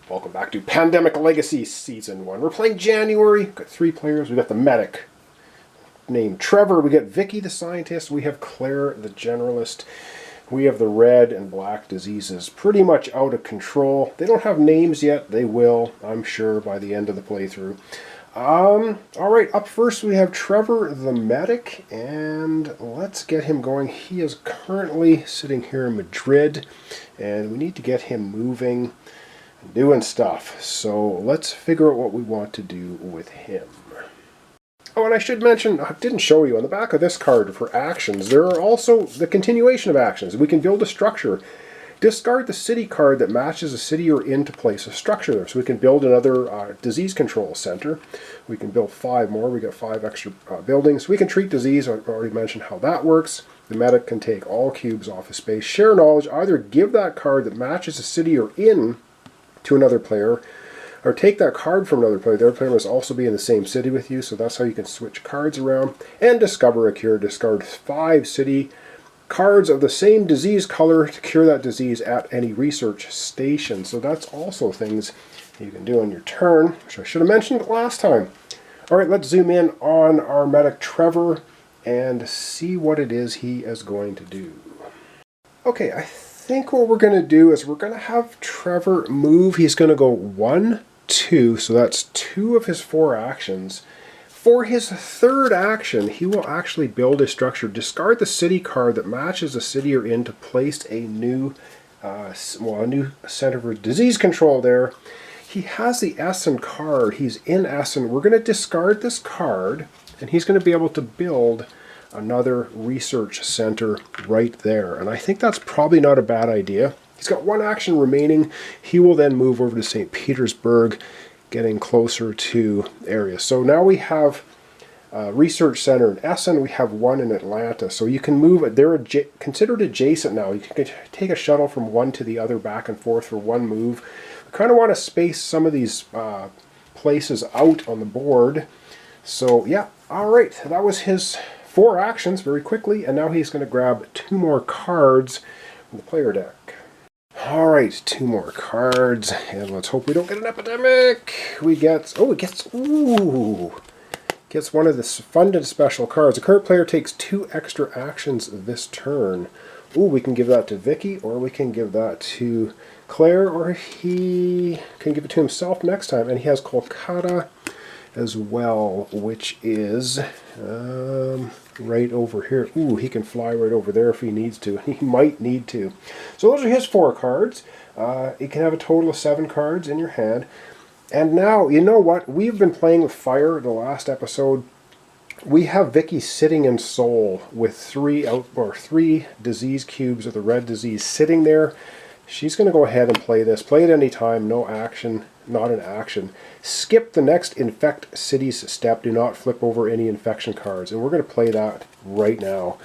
Welcome back to Pandemic Legacy Season 1. We're playing January. We've got 3 players. We've got the medic named Trevor. We got Vicky the scientist. We have Claire the generalist. We have the red and black diseases pretty much out of control. They don't have names yet. They will, I'm sure, by the end of the playthrough. Alright, up first we have Trevor the medic, and let's get him going. He is currently sitting here in Madrid, and we need to get him moving, doing stuff. So let's figure out what we want to do with him. Oh, and I should mention, I didn't show you, on the back of this card for actions, there are also the continuation of actions. We can build a structure. Discard the city card that matches a city you're in to place a structure there. So we can build another disease control center. We can build 5 more. We got 5 extra buildings. We can treat disease. I've already mentioned how that works. The medic can take all cubes off his space. Share knowledge. Either give that card that matches a city you're in to another player, or take that card from another player. The other player must also be in the same city with you, so that's how you can switch cards around. And discover a cure. Discard 5 city cards of the same disease color to cure that disease at any research station. So that's also things you can do on your turn, which I should have mentioned last time. Alright, let's zoom in on our medic Trevor and see what it is he is going to do. Okay, I think what we're going to do is we're going to have Trevor move. He's going to go 1, 2, so that's 2 of his 4 actions. For his 3rd action, he will actually build a structure. Discard the city card that matches the city you're in to place a new center for disease control there. He has the Essen card. He's in Essen. We're going to discard this card, and he's going to be able to build another research center right there. And I think that's probably not a bad idea. He's got 1 action remaining. He will then move over to St. Petersburg, getting closer to area. So now we have a research center in Essen. We have 1 in Atlanta. So you can move. They're considered adjacent now. You can take a shuttle from one to the other back and forth for 1 move. We kind of want to space some of these places out on the board. So yeah, all right. That was his 4 actions very quickly, and now he's going to grab 2 more cards from the player deck. Alright, 2 more cards, and let's hope we don't get an epidemic. We get, gets one of the funded special cards. The current player takes 2 extra actions this turn. We can give that to Vicky, or we can give that to Claire, or he can give it to himself next time. And he has Kolkata as well, which is right over here. He can fly right over there if he needs to. He might need to. So those are his 4 cards. You can have a total of 7 cards in your hand. And now, you know what? We've been playing with fire the last episode. We have Vicky sitting in Seoul with 3 disease cubes of the red disease sitting there. She's going to go ahead and play this. Play it any time. No action. Not an action. Skip the next infect cities step. Do not flip over any infection cards. And we're going to play that right now.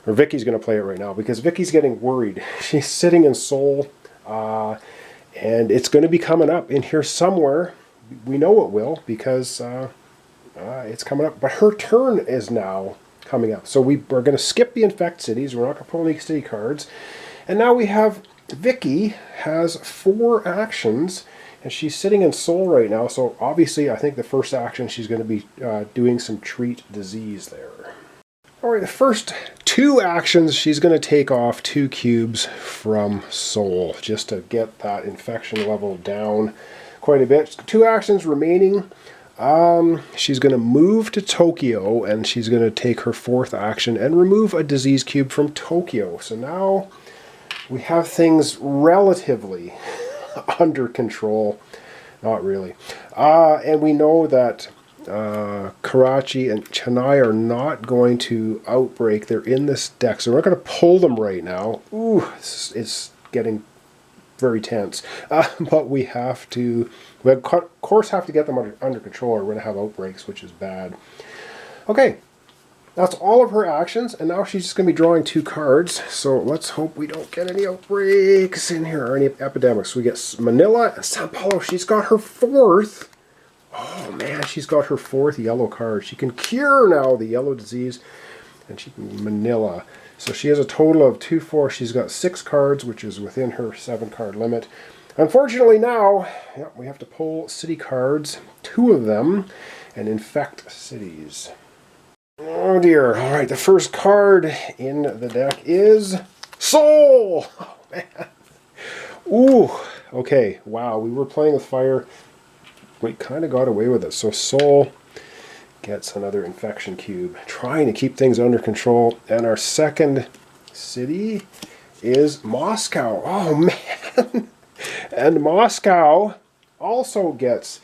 Or Vicky's going to play it right now because Vicky's getting worried. She's sitting in Seoul. And it's going to be coming up in here somewhere. We know it will because it's coming up. But her turn is now coming up. So we're going to skip the infect cities. We're not going to pull any city cards. And now we have Vicky has 4 actions. And she's sitting in Seoul right now, so obviously I think the first action she's going to be doing some treat disease there. Alright, the first 2 actions she's going to take off 2 cubes from Seoul, just to get that infection level down quite a bit. 2 actions remaining. She's going to move to Tokyo, and she's going to take her 4th action and remove a disease cube from Tokyo. So now we have things relatively under control. Not really. And we know that Karachi and Chennai are not going to outbreak. They're in this deck, so we're not going to pull them right now. It's getting very tense. But we of course have to get them under control, or we're going to have outbreaks, which is bad. Okay. That's all of her actions, and now she's just going to be drawing 2 cards. So let's hope we don't get any outbreaks in here, or any epidemics. We get Manila and Sao Paulo. She's got her 4th. Oh man, she's got her 4th yellow card. She can cure now the yellow disease, and she can Manila. So she has a total of 2, 4. She's got 6 cards, which is within her 7 card limit. Unfortunately now, yep, we have to pull city cards, 2 of them, and infect cities. Oh dear. Alright, the first card in the deck is Soul! Oh man. Ooh. Okay, wow, we were playing with fire. We kind of got away with it. So Soul gets another infection cube, trying to keep things under control. And our second city is Moscow. Oh man. And Moscow also gets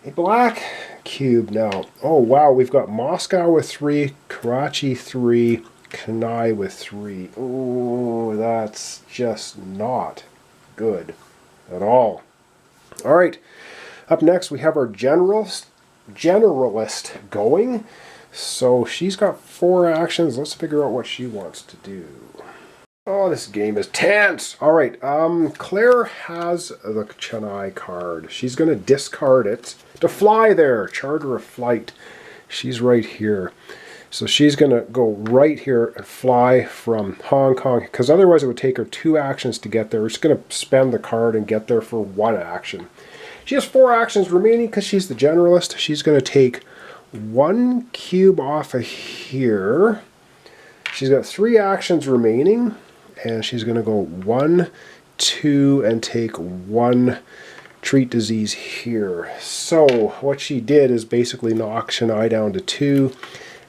a black cube now. Oh wow, we've got Moscow with 3, Karachi 3, Kanai with 3. Ooh, that's just not good at all. Alright, up next we have our generalist going. So she's got 4 actions. Let's figure out what she wants to do. Oh, this game is tense. All right, Claire has the Chennai card. She's going to discard it to fly there, charter a flight. She's right here. So she's going to go right here and fly from Hong Kong, because otherwise it would take her 2 actions to get there. She's going to spend the card and get there for 1 action. She has 4 actions remaining because she's the generalist. She's going to take 1 cube off of here. She's got 3 actions remaining. And she's going to go 1, 2, and take 1 treat disease here. So what she did is basically knock Chennai down to 2,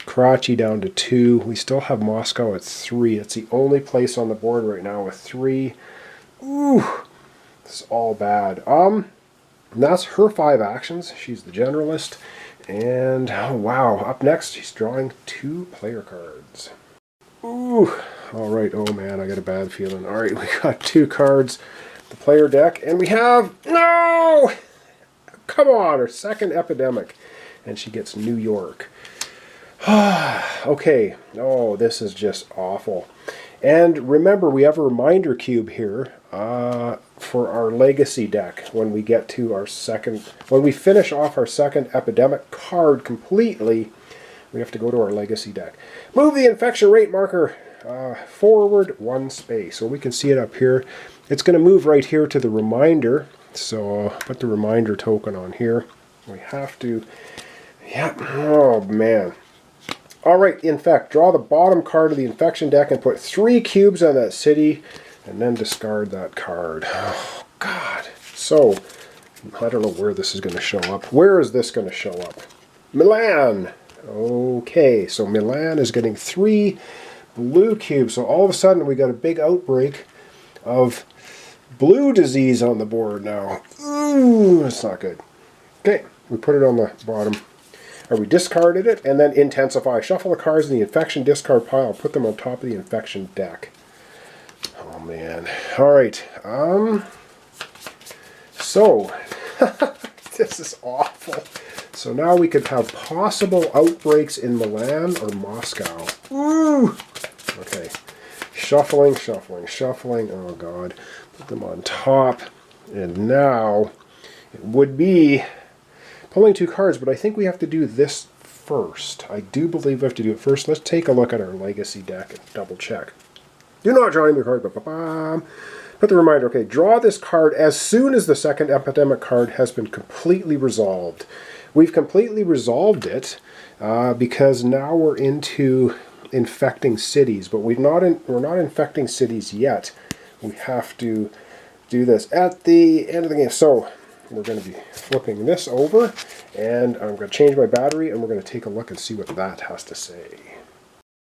Karachi down to 2. We still have Moscow at 3. It's the only place on the board right now with 3. Ooh, this is all bad. That's her 5 actions. She's the generalist. And oh, wow, up next she's drawing 2 player cards. Ooh. Alright, oh man, I got a bad feeling. Alright, we got 2 cards, the player deck, and we have, no! Come on, her second epidemic. And she gets New York. Okay, oh, this is just awful. And remember, we have a reminder cube here for our legacy deck when we get to our second, when we finish off our second epidemic card completely, we have to go to our legacy deck. Move the infection rate marker forward 1 space. So we can see it up here. It's going to move right here to the reminder. So put the reminder token on here. We have to, yeah, oh man. Alright, infect. Draw the bottom card of the infection deck and put 3 cubes on that city and then discard that card. Oh god. So, I don't know where this is going to show up. Where is this going to show up? Milan! Okay, so Milan is getting 3 blue cubes. So all of a sudden we got a big outbreak of blue disease on the board now. Ooh, that's not good. Okay, we put it on the bottom. Or we discarded it and then intensify. Shuffle the cards in the infection discard pile. Put them on top of the infection deck. Oh man. Alright. So this is awful. So now we could have possible outbreaks in Milan or Moscow. Ooh! Okay. Shuffling, shuffling, shuffling. Oh god. Put them on top. And now it would be pulling 2 cards, but I think we have to do this first. I do believe we have to do it first. Let's take a look at our legacy deck and double check. Do not draw any card. Put the reminder. Okay, draw this card as soon as the second epidemic card has been completely resolved. We've completely resolved it because now we're into infecting cities, but we're not infecting cities yet. We have to do this at the end of the game. So we're going to be flipping this over, and I'm going to change my battery, and we're going to take a look and see what that has to say.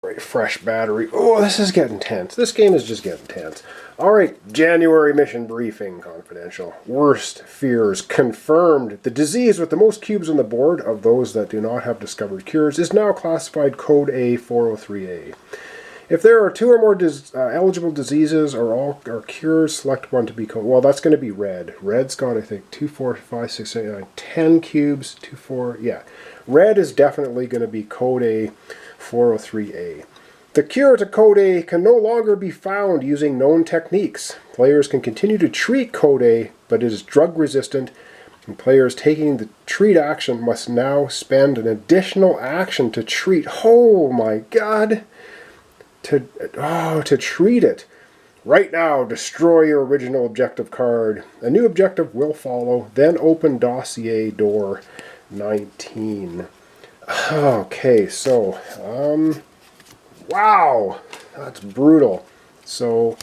Right, fresh battery. Oh, this is getting tense. This game is just getting tense. Alright, January mission briefing, confidential. Worst fears confirmed. The disease with the most cubes on the board of those that do not have discovered cures is now classified Code A 403A. If there are 2 or more eligible diseases or all are cures, select one to be code. Well, that's going to be red. Red's got, I think, 2, 4, 5, 6, 8, 9, 10 cubes. 2, 4, yeah. Red is definitely going to be Code A 403A. The cure to Code A can no longer be found using known techniques. Players can continue to treat Code A, but it is drug resistant, and players taking the treat action must now spend an additional action to treat. Oh my god! To treat it. Right now, destroy your original objective card. A new objective will follow. Then open dossier door 19. Okay, so, wow, that's brutal. So,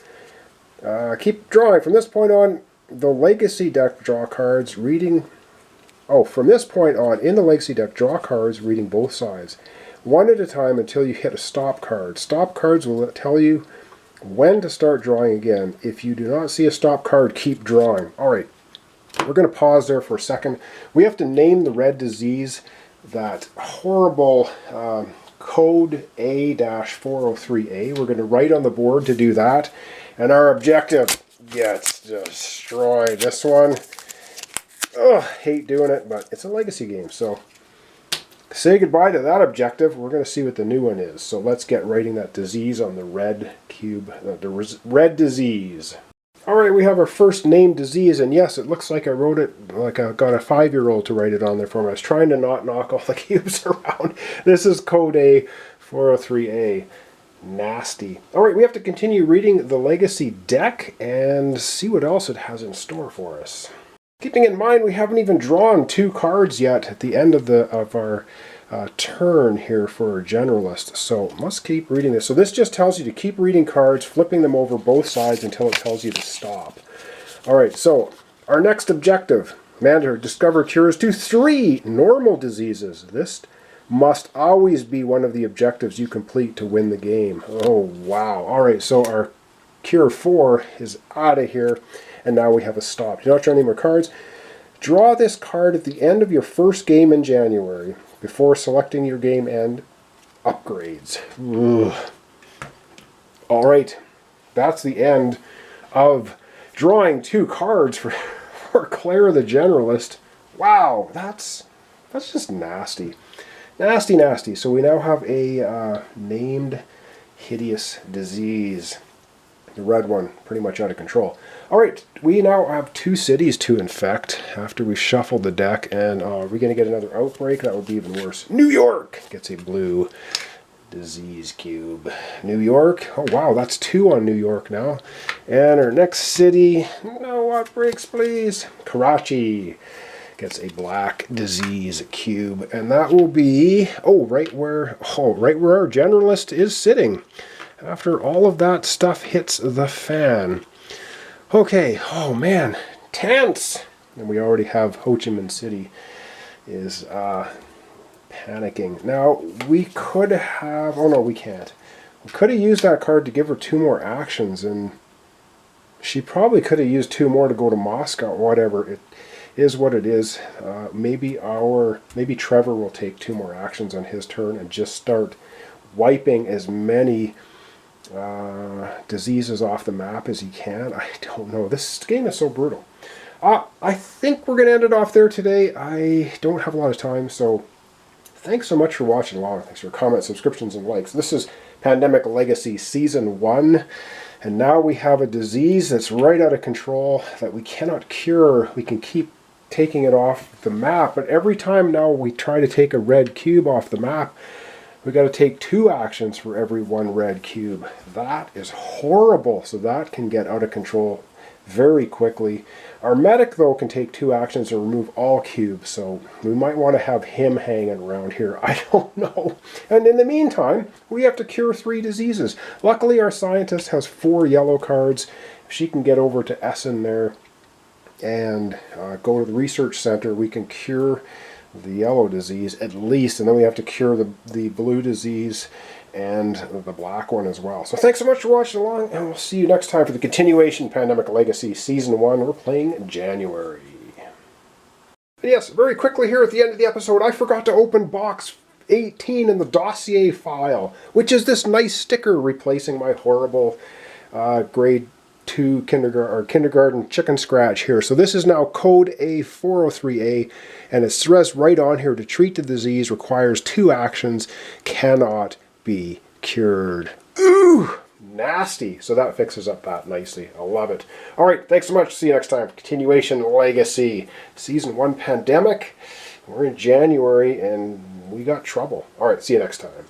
keep drawing. From this point on, the Legacy deck, draw cards, reading... Oh, from this point on, in the Legacy deck, draw cards, reading both sides. One at a time until you hit a stop card. Stop cards will tell you when to start drawing again. If you do not see a stop card, keep drawing. Alright, we're going to pause there for a second. We have to name the red disease, that horrible code A-403A. We're going to write on the board to do that. And our objective gets destroyed. This one, ugh, hate doing it, but it's a Legacy game. So say goodbye to that objective. We're going to see what the new one is. So let's get writing that disease on the red cube. The red disease. Alright, we have our first named disease, and yes, it looks like I wrote it like I got a 5-year-old to write it on there for me. I was trying to not knock all the cubes around. This is code A403A. Nasty. Alright, we have to continue reading the Legacy deck and see what else it has in store for us. Keeping in mind, we haven't even drawn 2 cards yet at the end of our turn here for our generalist. So must keep reading this. So this just tells you to keep reading cards, flipping them over both sides until it tells you to stop. Alright, so our next objective, Mandatory discover cures to 3 normal diseases. This must always be one of the objectives you complete to win the game. Oh, wow. Alright, so our cure 4 is out of here. And now we have a stop. Do not draw any more cards. Draw this card at the end of your first game in January before selecting your game end upgrades. Alright, that's the end of drawing 2 cards for Claire the Generalist. Wow, that's just nasty. Nasty, nasty. So we now have a named hideous disease. The red one, pretty much out of control. Alright, we now have 2 cities to infect after we shuffled the deck, and are we going to get another outbreak? That would be even worse. New York gets a blue disease cube. New York, oh wow, that's 2 on New York now. And our next city, no outbreaks please. Karachi gets a black disease cube, and that will be, right where our generalist is sitting. After all of that stuff hits the fan. Okay, oh man, tense! And we already have Ho Chi Minh City is panicking. Now, we could have, oh no, we can't. We could have used that card to give her 2 more actions, and she probably could have used 2 more to go to Moscow, whatever. It is what it is. Maybe Trevor will take 2 more actions on his turn and just start wiping as many diseases off the map as he can. I don't know. This game is so brutal. I think we're going to end it off there today. I don't have a lot of time, so thanks so much for watching along. Thanks for your comments, subscriptions, and likes. This is Pandemic Legacy Season 1, and now we have a disease that's right out of control that we cannot cure. We can keep taking it off the map, but every time now we try to take a red cube off the map, we got to take 2 actions for every 1 red cube. That is horrible, so that can get out of control very quickly. Our medic, though, can take 2 actions and remove all cubes, so we might want to have him hanging around here. I don't know. And in the meantime, we have to cure 3 diseases. Luckily, our scientist has 4 yellow cards. If she can get over to Essen there and go to the research center, we can cure the yellow disease at least, and then we have to cure the blue disease and the black one as well. So thanks so much for watching along, and we'll see you next time for the continuation Pandemic Legacy Season 1. We're playing January. And yes, very quickly here at the end of the episode, I forgot to open box 18 in the dossier file, which is this nice sticker replacing my horrible grade 2 kindergarten chicken scratch here. So this is now code A403A, and it says right on here, to treat the disease requires 2 actions, cannot be cured. Ooh, nasty. So that fixes up that nicely. I love it. Alright, thanks so much. See you next time. Continuation Legacy Season 1 Pandemic. We're in January and we got trouble. Alright, see you next time.